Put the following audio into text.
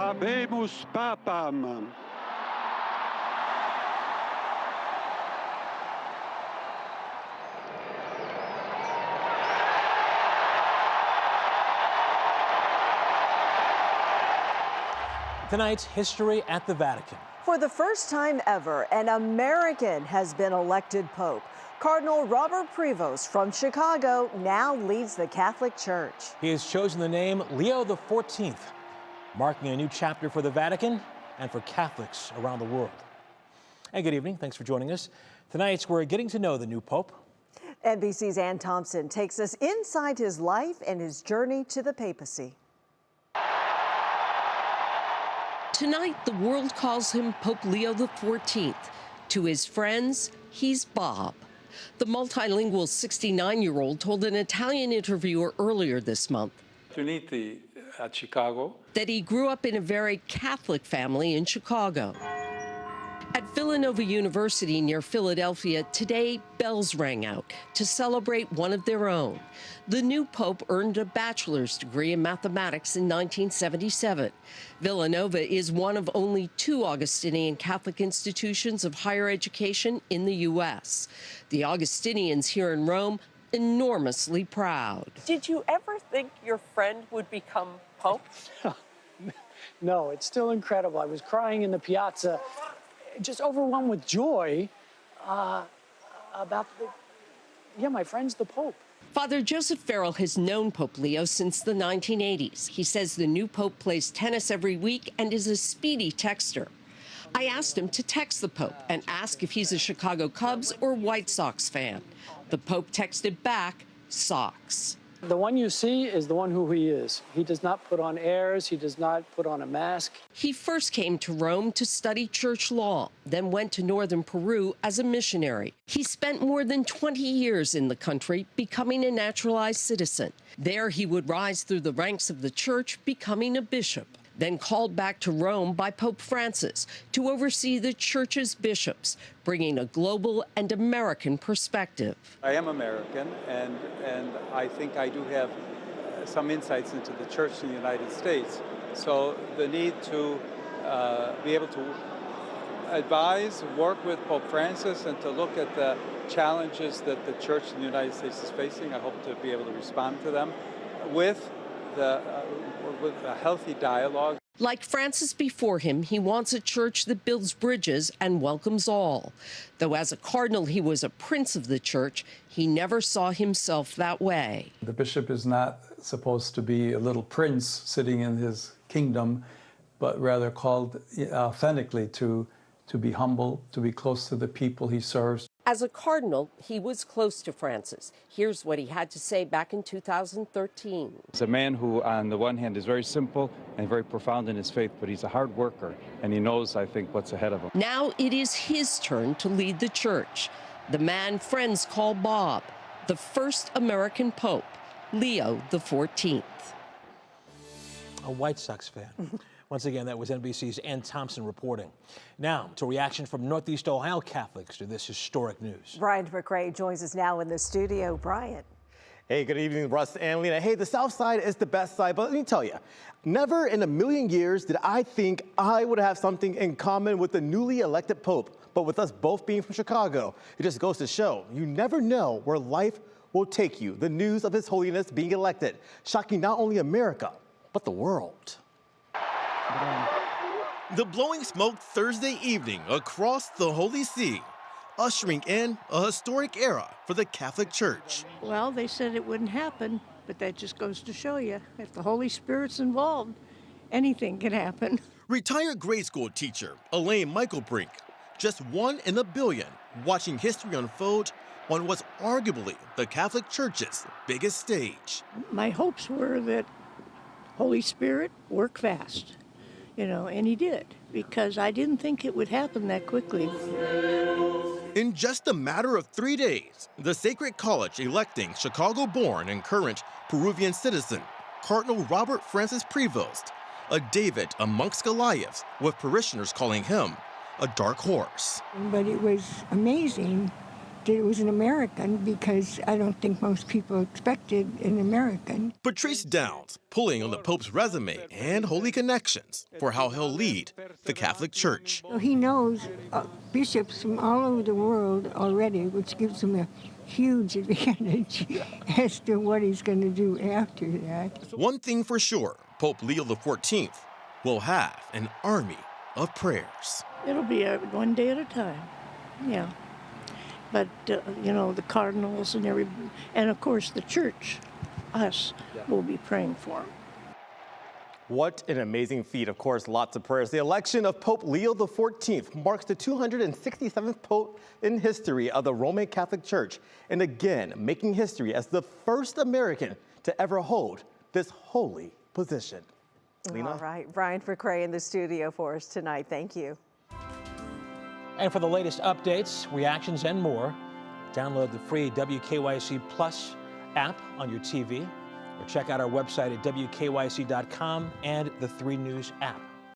Habemus Papam. Tonight's history at the Vatican. For the first time ever, an American has been elected Pope. Cardinal Robert Prevost from Chicago now leads the Catholic Church. He has chosen the name Leo XIV, marking a new chapter for the Vatican and for Catholics around the world. And good evening. Thanks for joining us. Tonight, we're getting to know the new Pope. NBC's Ann Thompson takes us inside his life and his journey to the papacy. Tonight, the world calls him Pope Leo XIV. To his friends, he's Bob. The multilingual 69-year-old told an Italian interviewer earlier this month at Chicago that he grew up in a very Catholic family in Chicago. At Villanova University near Philadelphia, today bells rang out to celebrate one of their own. The new pope earned a bachelor's degree in mathematics in 1977. Villanova is one of only 2 Augustinian Catholic institutions of higher education in the U.S. The Augustinians here in Rome, enormously proud. Did you ever think your friend would become pope? No, it's still incredible. I was crying in the piazza, just overwhelmed with joy about my friend's the Pope. Father Joseph Farrell has known Pope Leo since the 1980s. He says the new Pope plays tennis every week and is a speedy texter. I asked him to text the Pope and ask if he's a Chicago Cubs or White Sox fan. The Pope texted back, Sox. The one you see is the one who he is. He does not put on airs. He does not put on a mask. He first came to Rome to study church law, then went to northern Peru as a missionary. He spent more than 20 years in the country, becoming a naturalized citizen. There he would rise through the ranks of the church, becoming a bishop, then called back to Rome by Pope Francis to oversee the church's bishops, bringing a global and American perspective. I am American, and I think I do have some insights into the church in the United States. So the need to be able to advise, work with Pope Francis, and to look at the challenges that the church in the United States is facing, I hope to be able to respond to them with a healthy dialogue. Like Francis before him, he wants a church that builds bridges and welcomes all. Though as a cardinal, he was a prince of the church, he never saw himself that way. The bishop is not supposed to be a little prince sitting in his kingdom, but rather called authentically to be humble, to be close to the people he serves. As a cardinal, he was close to Francis. Here's what he had to say back in 2013. He's a man who, on the one hand, is very simple and very profound in his faith, but he's a hard worker, and he knows, I think, what's ahead of him. Now it is his turn to lead the church. The man friends call Bob, the first American pope, Leo XIV. A White Sox fan. Once again, that was NBC's Ann Thompson reporting. Now, to reaction from Northeast Ohio Catholics to this historic news. Brian McRae joins us now in the studio. Brian. Hey, good evening, Russ and Lena. Hey, the South Side is the best side, but let me tell you, never in a million years did I think I would have something in common with the newly elected Pope. But with us both being from Chicago, it just goes to show you never know where life will take you. The news of His Holiness being elected, shocking not only America, but the world. The blowing smoke Thursday evening across the Holy See, ushering in a historic era for the Catholic Church. Well, they said it wouldn't happen, but that just goes to show you, if the Holy Spirit's involved, anything can happen. Retired grade school teacher Elaine Michaelbrink, just one in a billion, watching history unfold on what's arguably the Catholic Church's biggest stage. My hopes were that Holy Spirit work fast. And he did, because I didn't think it would happen that quickly. In just a matter of 3 days, the Sacred College electing Chicago-born and current Peruvian citizen, Cardinal Robert Francis Prevost, a David amongst Goliaths, with parishioners calling him a dark horse. But it was amazing that it was an American because I don't think most people expected an American. Patrice Downs pulling on the Pope's resume and holy connections for how he'll lead the Catholic Church. He knows bishops from all over the world already, which gives him a huge advantage as to what he's going to do after that. One thing for sure, Pope Leo XIV will have an army of prayers. It'll be one day at a time, yeah. But, you know, the cardinals and of course the church, us, will be praying for him. What an amazing feat. Of course, lots of prayers. The election of Pope Leo XIV marks the 267th Pope in history of the Roman Catholic Church, and again, making history as the first American to ever hold this holy position. Lena? All right, Brian Fricray in the studio for us tonight. Thank you. And for the latest updates, reactions, and more, download the free WKYC Plus app on your TV, or check out our website at WKYC.com and the 3 News app.